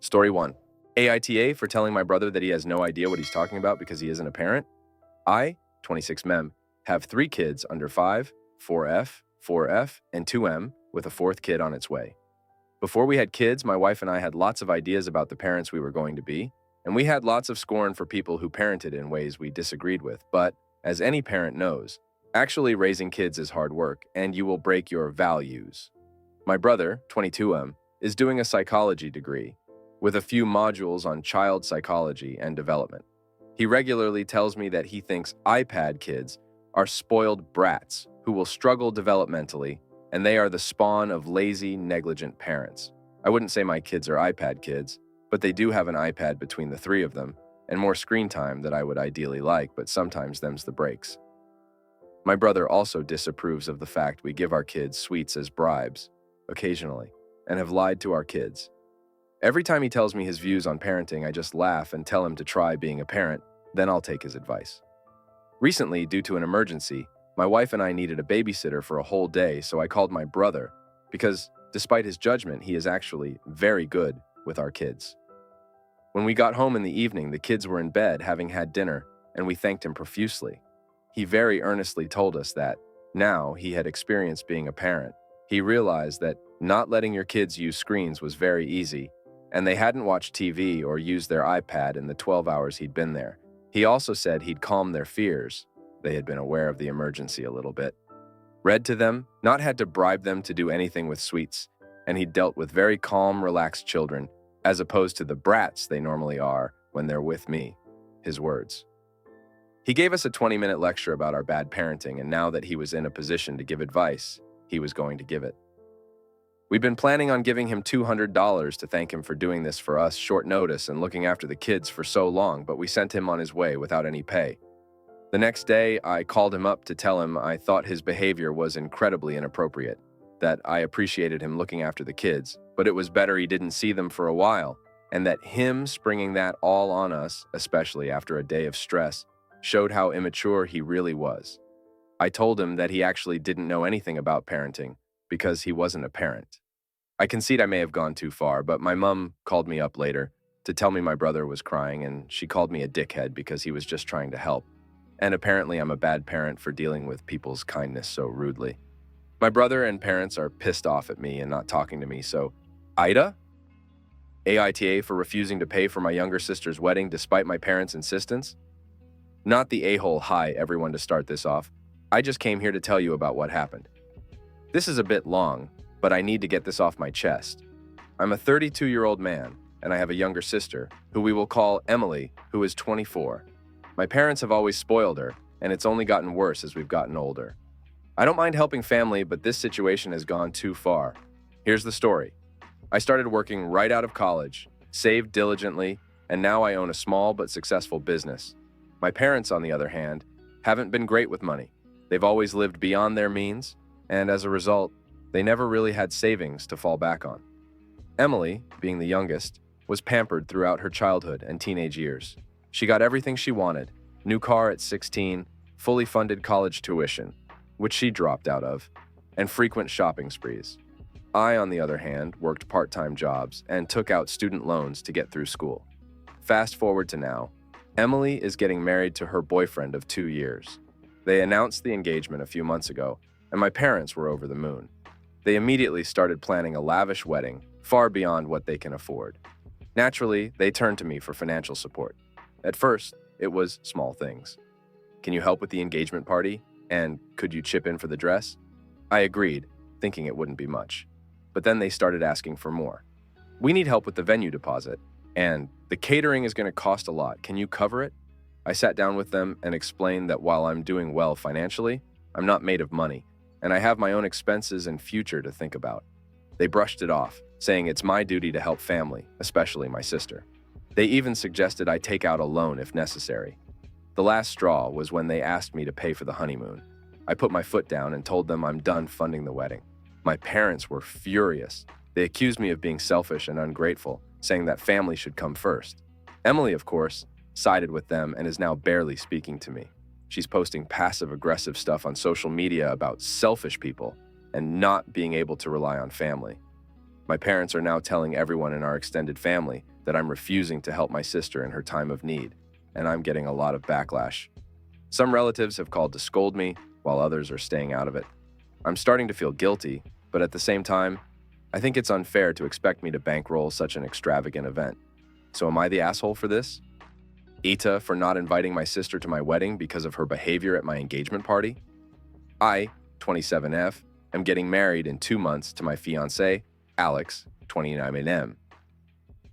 Story 1. AITA for telling my brother that he has no idea what he's talking about because he isn't a parent. I, 26 mem, have 3 kids under 5, 4F, 4F, and 2M, with a 4th kid on its way. Before we had kids, my wife and I had lots of ideas about the parents we were going to be, and we had lots of scorn for people who parented in ways we disagreed with. But, as any parent knows, actually raising kids is hard work, and you will break your values. My brother, 22M, is doing a psychology degree, with a few modules on child psychology and development. He regularly tells me that he thinks iPad kids are spoiled brats who will struggle developmentally, and they are the spawn of lazy, negligent parents. I wouldn't say my kids are iPad kids, but they do have an iPad between the 3 of them, and more screen time that I would ideally like, but sometimes them's the breaks. My brother also disapproves of the fact we give our kids sweets as bribes, occasionally, and have lied to our kids. Every time he tells me his views on parenting, I just laugh and tell him to try being a parent, then I'll take his advice. Recently, due to an emergency, my wife and I needed a babysitter for a whole day, so I called my brother because, despite his judgment, he is actually very good with our kids. When we got home in the evening, the kids were in bed having had dinner, and we thanked him profusely. He very earnestly told us that, now he had experienced being a parent, he realized that not letting your kids use screens was very easy, and they hadn't watched TV or used their iPad in the 12 hours he'd been there. He also said he'd calmed their fears. They had been aware of the emergency a little bit. Read to them, not had to bribe them to do anything with sweets, and he'd dealt with very calm, relaxed children, as opposed to the brats they normally are when they're with me, his words. He gave us a 20-minute lecture about our bad parenting, and now that he was in a position to give advice, he was going to give it. We'd been planning on giving him $200 to thank him for doing this for us short notice and looking after the kids for so long, but we sent him on his way without any pay. The next day, I called him up to tell him I thought his behavior was incredibly inappropriate, that I appreciated him looking after the kids, but it was better he didn't see them for a while, and that him springing that all on us, especially after a day of stress, showed how immature he really was. I told him that he actually didn't know anything about parenting because he wasn't a parent. I concede I may have gone too far, but my mom called me up later to tell me my brother was crying, and she called me a dickhead because he was just trying to help. And apparently I'm a bad parent for dealing with people's kindness so rudely. My brother and parents are pissed off at me and not talking to me, so AITA? AITA for refusing to pay for my younger sister's wedding despite my parents' insistence? Not the a-hole hi everyone to start this off. I just came here to tell you about what happened. This is a bit long, but I need to get this off my chest. I'm a 32-year-old man, and I have a younger sister, who we will call Emily, who is 24. My parents have always spoiled her, and it's only gotten worse as we've gotten older. I don't mind helping family, but this situation has gone too far. Here's the story. I started working right out of college, saved diligently, and now I own a small but successful business. My parents, on the other hand, haven't been great with money. They've always lived beyond their means, and as a result, they never really had savings to fall back on. Emily, being the youngest, was pampered throughout her childhood and teenage years. She got everything she wanted, new car at 16, fully funded college tuition, which she dropped out of, and frequent shopping sprees. I, on the other hand, worked part-time jobs and took out student loans to get through school. Fast forward to now, Emily is getting married to her boyfriend of 2 years. They announced the engagement a few months ago, and my parents were over the moon. They immediately started planning a lavish wedding, far beyond what they can afford. Naturally, they turned to me for financial support. At first, it was small things. Can you help with the engagement party? And could you chip in for the dress? I agreed, thinking it wouldn't be much. But then they started asking for more. We need help with the venue deposit, and the catering is going to cost a lot. Can you cover it? I sat down with them and explained that while I'm doing well financially, I'm not made of money, and I have my own expenses and future to think about. They brushed it off, saying it's my duty to help family, especially my sister. They even suggested I take out a loan if necessary. The last straw was when they asked me to pay for the honeymoon. I put my foot down and told them I'm done funding the wedding. My parents were furious. They accused me of being selfish and ungrateful, saying that family should come first. Emily, of course, sided with them and is now barely speaking to me. She's posting passive-aggressive stuff on social media about selfish people and not being able to rely on family. My parents are now telling everyone in our extended family that I'm refusing to help my sister in her time of need, and I'm getting a lot of backlash. Some relatives have called to scold me, while others are staying out of it. I'm starting to feel guilty, but at the same time, I think it's unfair to expect me to bankroll such an extravagant event. So am I the asshole for this? AITA for not inviting my sister to my wedding because of her behavior at my engagement party? I, 27F, am getting married in 2 months to my fiancé, Alex, 29M.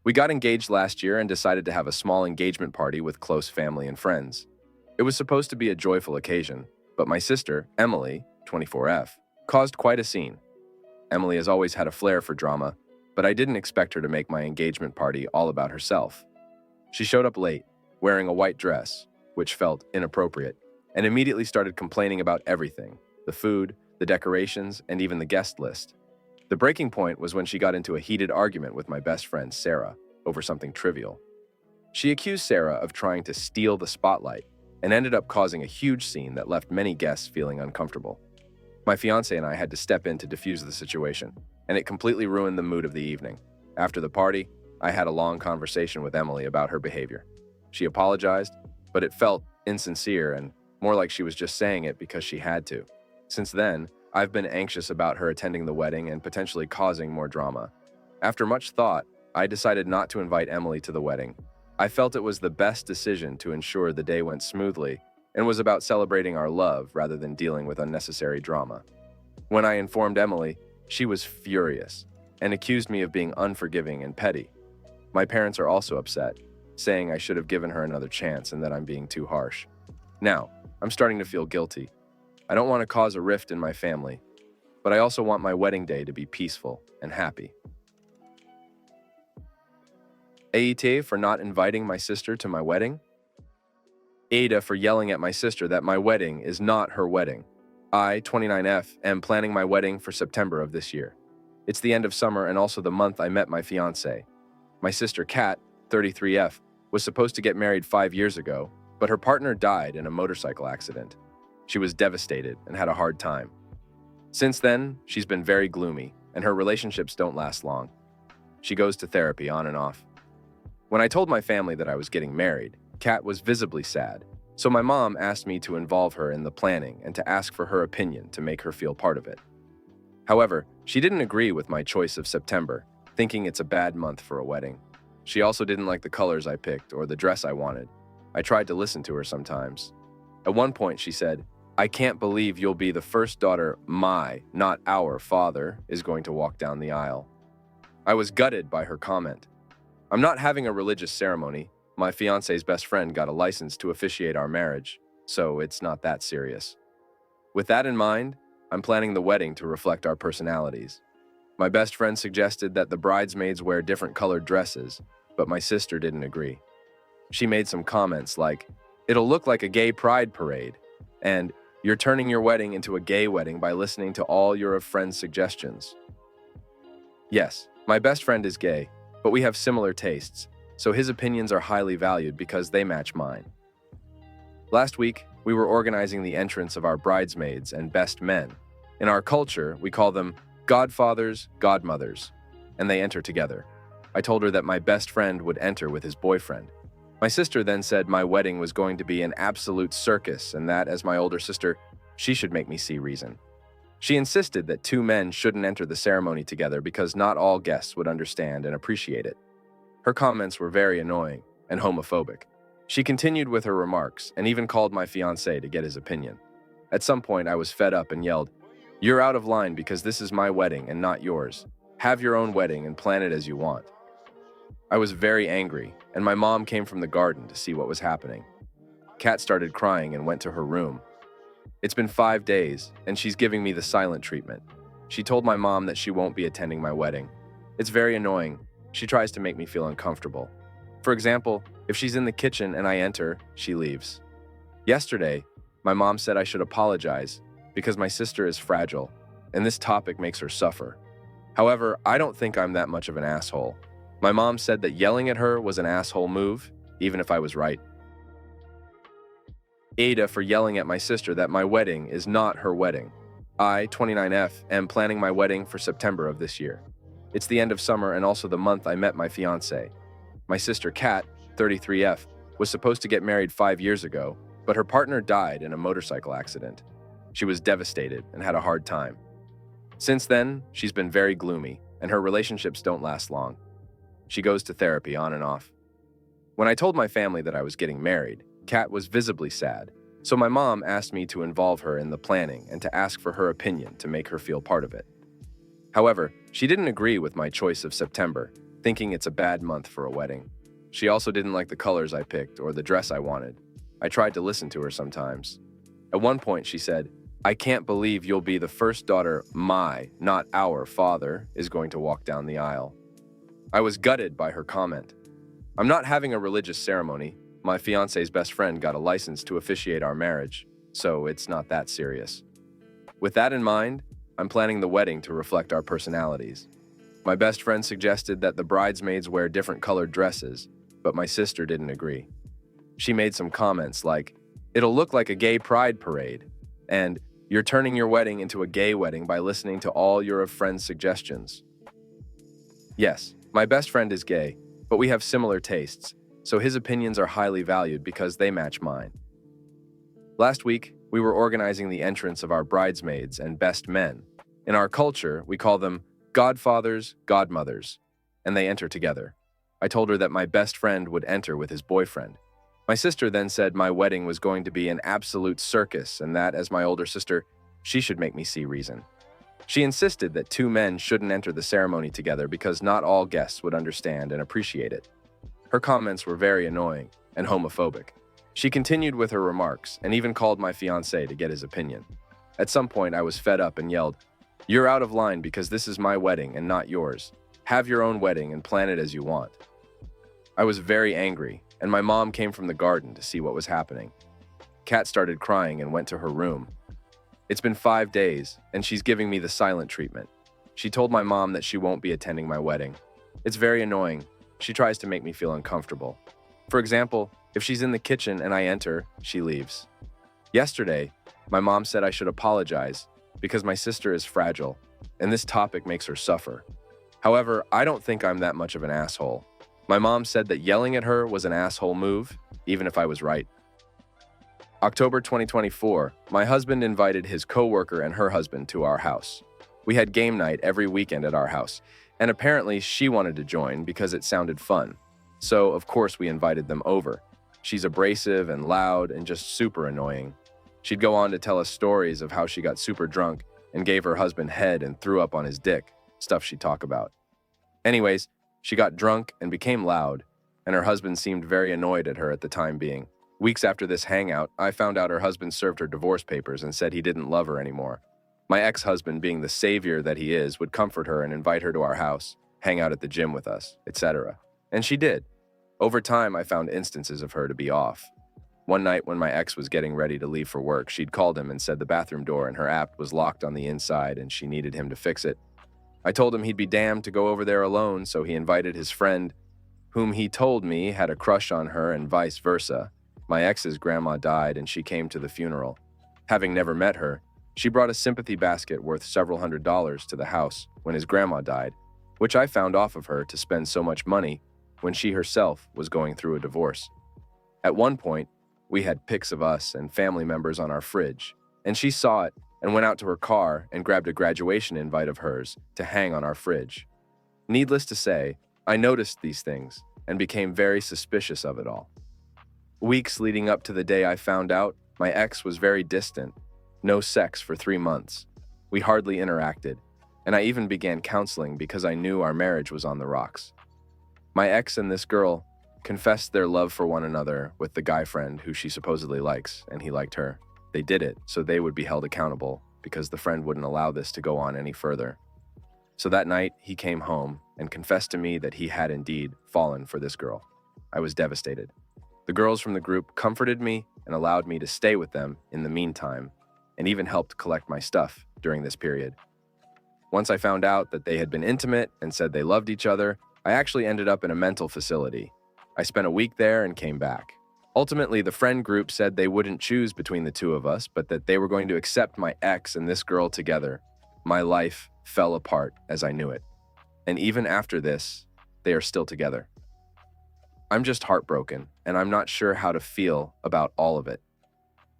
We got engaged last year and decided to have a small engagement party with close family and friends. It was supposed to be a joyful occasion, but my sister, Emily, 24F, caused quite a scene. Emily has always had a flair for drama, but I didn't expect her to make my engagement party all about herself. She showed up late, wearing a white dress, which felt inappropriate, and immediately started complaining about everything: the food, the decorations, and even the guest list. The breaking point was when she got into a heated argument with my best friend, Sarah, over something trivial. She accused Sarah of trying to steal the spotlight and ended up causing a huge scene that left many guests feeling uncomfortable. My fiancé and I had to step in to defuse the situation, and it completely ruined the mood of the evening. After the party, I had a long conversation with Emily about her behavior. She apologized, but it felt insincere and more like she was just saying it because she had to. Since then, I've been anxious about her attending the wedding and potentially causing more drama. After much thought, I decided not to invite Emily to the wedding. I felt it was the best decision to ensure the day went smoothly and was about celebrating our love rather than dealing with unnecessary drama. When I informed Emily, she was furious and accused me of being unforgiving and petty. My parents are also upset, saying I should have given her another chance and that I'm being too harsh. Now, I'm starting to feel guilty. I don't want to cause a rift in my family, but I also want my wedding day to be peaceful and happy. AITA for not inviting my sister to my wedding? AITA for yelling at my sister that my wedding is not her wedding. I, 29F, am planning my wedding for September of this year. It's the end of summer and also the month I met my fiancé. My sister Kat, 33F, was supposed to get married 5 years ago, but her partner died in a motorcycle accident. She was devastated and had a hard time. Since then, she's been very gloomy, and her relationships don't last long. She goes to therapy on and off. When I told my family that I was getting married, Kat was visibly sad, so my mom asked me to involve her in the planning and to ask for her opinion to make her feel part of it. However, she didn't agree with my choice of September, thinking it's a bad month for a wedding. She also didn't like the colors I picked or the dress I wanted. I tried to listen to her sometimes. At one point, she said, "I can't believe you'll be the first daughter my, not our, father is going to walk down the aisle." I was gutted by her comment. I'm not having a religious ceremony. My fiancé's best friend got a license to officiate our marriage, so it's not that serious. With that in mind, I'm planning the wedding to reflect our personalities. My best friend suggested that the bridesmaids wear different colored dresses, but my sister didn't agree. She made some comments like, "It'll look like a gay pride parade," and "You're turning your wedding into a gay wedding by listening to all your friends' suggestions." Yes, my best friend is gay, but we have similar tastes, so his opinions are highly valued because they match mine. Last week, we were organizing the entrance of our bridesmaids and best men. In our culture, we call them godfathers, godmothers, and they enter together. I told her that my best friend would enter with his boyfriend. My sister then said my wedding was going to be an absolute circus and that, as my older sister, she should make me see reason. She insisted that 2 men shouldn't enter the ceremony together because not all guests would understand and appreciate it. Her comments were very annoying and homophobic. She continued with her remarks and even called my fiancé to get his opinion. At some point, I was fed up and yelled, "You're out of line because this is my wedding and not yours. Have your own wedding and plan it as you want." I was very angry, and my mom came from the garden to see what was happening. Kat started crying and went to her room. It's been 5 days, and she's giving me the silent treatment. She told my mom that she won't be attending my wedding. It's very annoying. She tries to make me feel uncomfortable. For example, if she's in the kitchen and I enter, she leaves. Yesterday, my mom said I should apologize because my sister is fragile, and this topic makes her suffer. However, I don't think I'm that much of an asshole. My mom said that yelling at her was an asshole move, even if I was right. AITA for yelling at my sister that my wedding is not her wedding. I, 29F, am planning my wedding for September of this year. It's the end of summer and also the month I met my fiancé. My sister Kat, 33F, was supposed to get married 5 years ago, but her partner died in a motorcycle accident. She was devastated and had a hard time. Since then, she's been very gloomy, and her relationships don't last long. She goes to therapy on and off. When I told my family that I was getting married, Kat was visibly sad, so my mom asked me to involve her in the planning and to ask for her opinion to make her feel part of it. However, she didn't agree with my choice of September, thinking it's a bad month for a wedding. She also didn't like the colors I picked or the dress I wanted. I tried to listen to her sometimes. At one point, she said, "I can't believe you'll be the first daughter my, not our father, is going to walk down the aisle." I was gutted by her comment. I'm not having a religious ceremony. My fiance's best friend got a license to officiate our marriage, so it's not that serious. With that in mind, I'm planning the wedding to reflect our personalities. My best friend suggested that the bridesmaids wear different colored dresses, but my sister didn't agree. She made some comments like, "It'll look like a gay pride parade," and "You're turning your wedding into a gay wedding by listening to all your friends' suggestions." Yes, my best friend is gay, but we have similar tastes, so his opinions are highly valued because they match mine. Last week, we were organizing the entrance of our bridesmaids and best men. In our culture, we call them godfathers, godmothers, and they enter together. I told her that my best friend would enter with his boyfriend. My sister then said my wedding was going to be an absolute circus and that, as my older sister, she should make me see reason. She insisted that two men shouldn't enter the ceremony together because not all guests would understand and appreciate it. Her comments were very annoying and homophobic. She continued with her remarks and even called my fiancé to get his opinion. At some point, I was fed up and yelled, "You're out of line because this is my wedding and not yours. Have your own wedding and plan it as you want." I was very angry, and my mom came from the garden to see what was happening. Kat started crying and went to her room. It's been 5 days, and she's giving me the silent treatment. She told my mom that she won't be attending my wedding. It's very annoying. She tries to make me feel uncomfortable. For example, if she's in the kitchen and I enter, she leaves. Yesterday, my mom said I should apologize because my sister is fragile, and this topic makes her suffer. However, I don't think I'm that much of an asshole. My mom said that yelling at her was an asshole move, even if I was right. October 2024, my husband invited his coworker and her husband to our house. We had game night every weekend at our house, and apparently she wanted to join because it sounded fun. So, of course, we invited them over. She's abrasive and loud and just super annoying. She'd go on to tell us stories of how she got super drunk and gave her husband head and threw up on his dick, stuff she'd talk about. Anyways, she got drunk and became loud, and her husband seemed very annoyed at her at the time being. Weeks after this hangout, I found out her husband served her divorce papers and said he didn't love her anymore. My ex-husband, being the savior that he is, would comfort her and invite her to our house, hang out at the gym with us, etc. And she did. Over time, I found instances of her to be off. One night when my ex was getting ready to leave for work, she'd called him and said the bathroom door in her app was locked on the inside and she needed him to fix it. I told him he'd be damned to go over there alone, so he invited his friend, whom he told me had a crush on her and vice versa. My ex's grandma died and she came to the funeral. Having never met her, she brought a sympathy basket worth several $100s to the house when his grandma died, which I found off of her to spend so much money when she herself was going through a divorce. At one point, we had pics of us and family members on our fridge, and she saw it and went out to her car and grabbed a graduation invite of hers to hang on our fridge. Needless to say, I noticed these things and became very suspicious of it all. Weeks leading up to the day I found out, my ex was very distant, no sex for 3 months. We hardly interacted, and I even began counseling because I knew our marriage was on the rocks. My ex and this girl confessed their love for one another with the guy friend who she supposedly likes, and he liked her. They did it so they would be held accountable because the friend wouldn't allow this to go on any further. So that night, he came home and confessed to me that he had indeed fallen for this girl. I was devastated. The girls from the group comforted me and allowed me to stay with them in the meantime, and even helped collect my stuff during this period. Once I found out that they had been intimate and said they loved each other, I actually ended up in a mental facility. I spent a week there and came back. Ultimately, the friend group said they wouldn't choose between the two of us, but that they were going to accept my ex and this girl together. My life fell apart as I knew it. And even after this, they are still together. I'm just heartbroken, and I'm not sure how to feel about all of it.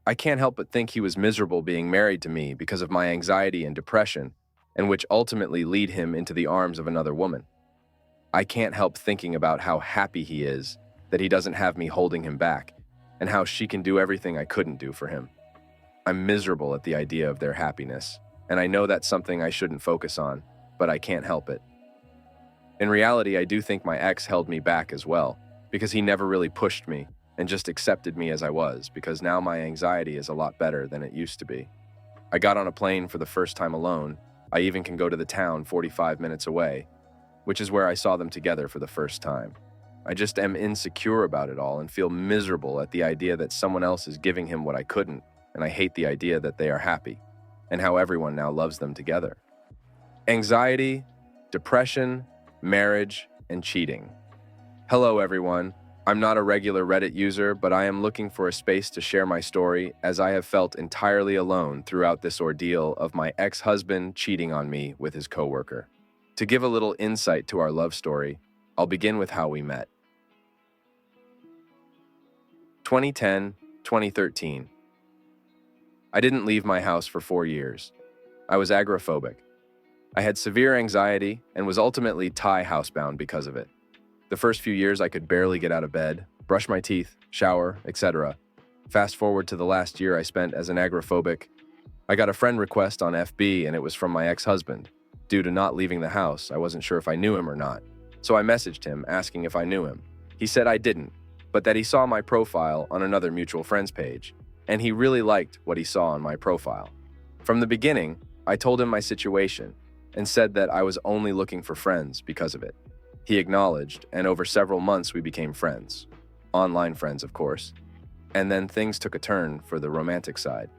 I can't help but think he was miserable being married to me because of my anxiety and depression, and which ultimately lead him into the arms of another woman. I can't help thinking about how happy he is that he doesn't have me holding him back, and how she can do everything I couldn't do for him. I'm miserable at the idea of their happiness, and I know that's something I shouldn't focus on, but I can't help it. In reality, I do think my ex held me back as well, because he never really pushed me and just accepted me as I was, because now my anxiety is a lot better than it used to be. I got on a plane for the first time alone. I even can go to the town 45 minutes away, which is where I saw them together for the first time. I just am insecure about it all and feel miserable at the idea that someone else is giving him what I couldn't, and I hate the idea that they are happy, and how everyone now loves them together. Anxiety, depression, marriage, and cheating. Hello everyone. I'm not a regular Reddit user, but I am looking for a space to share my story, as I have felt entirely alone throughout this ordeal of my ex-husband cheating on me with his coworker. To give a little insight to our love story, I'll begin with how we met. 2010, 2013. I didn't leave my house for 4 years. I was agoraphobic. I had severe anxiety and was ultimately Thai housebound because of it. The first few years I could barely get out of bed, brush my teeth, shower, etc. Fast forward to the last year I spent as an agoraphobic. I got a friend request on FB and it was from my ex-husband. Due to not leaving the house, I wasn't sure if I knew him or not. So I messaged him asking if I knew him. He said I didn't, but that he saw my profile on another mutual friends page, and he really liked what he saw on my profile. From the beginning, I told him my situation and said that I was only looking for friends because of it. He acknowledged, and over several months we became friends. Online friends, of course. And then things took a turn for the romantic side.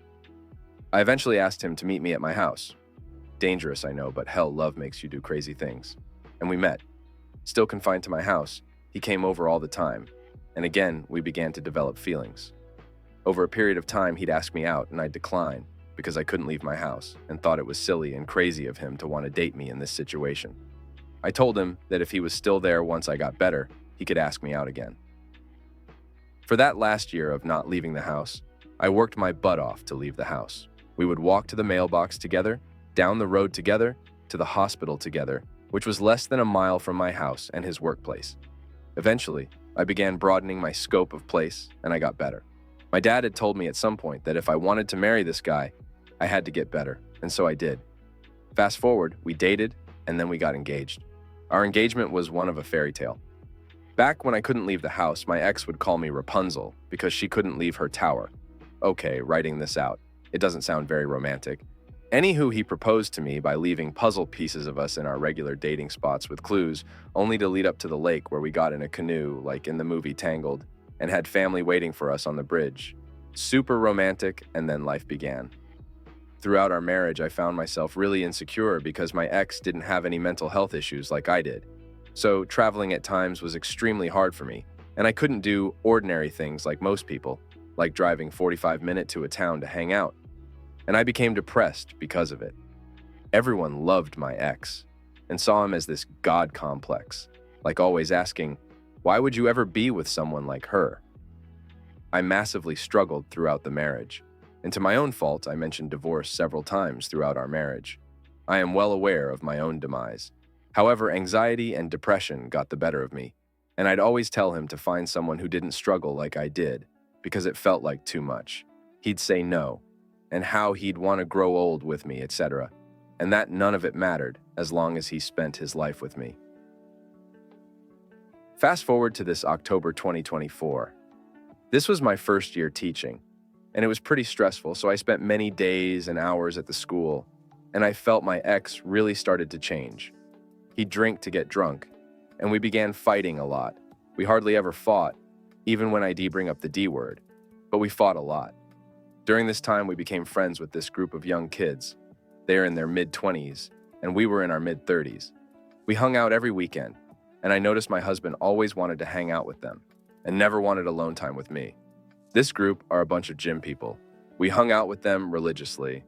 I eventually asked him to meet me at my house. Dangerous, I know, but hell, love makes you do crazy things. And we met. Still confined to my house, he came over all the time. And again, we began to develop feelings. Over a period of time, he'd ask me out, and I'd decline because I couldn't leave my house and thought it was silly and crazy of him to want to date me in this situation. I told him that if he was still there once I got better, he could ask me out again. For that last year of not leaving the house, I worked my butt off to leave the house. We would walk to the mailbox together, down the road together, to the hospital together, which was less than a mile from my house and his workplace. Eventually, I began broadening my scope of place, and I got better. My dad had told me at some point that if I wanted to marry this guy, I had to get better, and so I did. Fast forward, we dated, and then we got engaged. Our engagement was one of a fairy tale. Back when I couldn't leave the house, my ex would call me Rapunzel because she couldn't leave her tower. Okay, writing this out. It doesn't sound very romantic. Anywho, he proposed to me by leaving puzzle pieces of us in our regular dating spots with clues, only to lead up to the lake where we got in a canoe, like in the movie Tangled, and had family waiting for us on the bridge. Super romantic, and then life began. Throughout our marriage, I found myself really insecure because my ex didn't have any mental health issues like I did. So traveling at times was extremely hard for me, and I couldn't do ordinary things like most people, like driving 45 minutes to a town to hang out. And I became depressed because of it. Everyone loved my ex and saw him as this god complex, like always asking, why would you ever be with someone like her? I massively struggled throughout the marriage. And to my own fault, I mentioned divorce several times throughout our marriage. I am well aware of my own demise. However, anxiety and depression got the better of me, and I'd always tell him to find someone who didn't struggle like I did, because it felt like too much. He'd say no, and how he'd want to grow old with me, etc., and that none of it mattered as long as he spent his life with me. Fast forward to this October 2024. This was my first year teaching, and it was pretty stressful, so I spent many days and hours at the school, and I felt my ex really started to change. He'd drink to get drunk, and we began fighting a lot. We hardly ever fought, even when I bring up the D word, but we fought a lot. During this time, we became friends with this group of young kids. They're in their mid-20s, and we were in our mid-30s. We hung out every weekend, and I noticed my husband always wanted to hang out with them, and never wanted alone time with me. This group are a bunch of gym people. We hung out with them religiously,